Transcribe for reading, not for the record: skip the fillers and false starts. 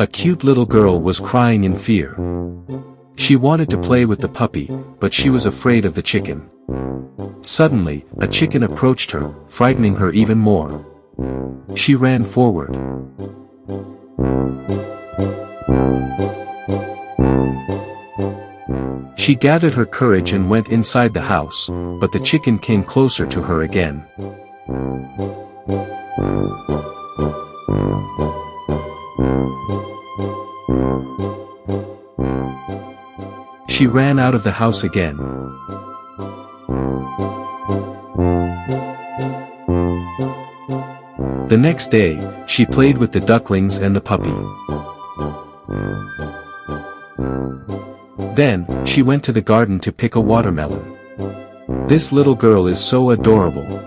A cute little girl was crying in fear. She wanted to play with the puppy, but she was afraid of the chicken. Suddenly, a chicken approached her, frightening her even more. She ran forward. She gathered her courage and went inside the house, but the chicken came closer to her again. She ran out of the house again. The next day, she played with the ducklings and the puppy. Then, she went to the garden to pick a watermelon. This little girl is so adorable.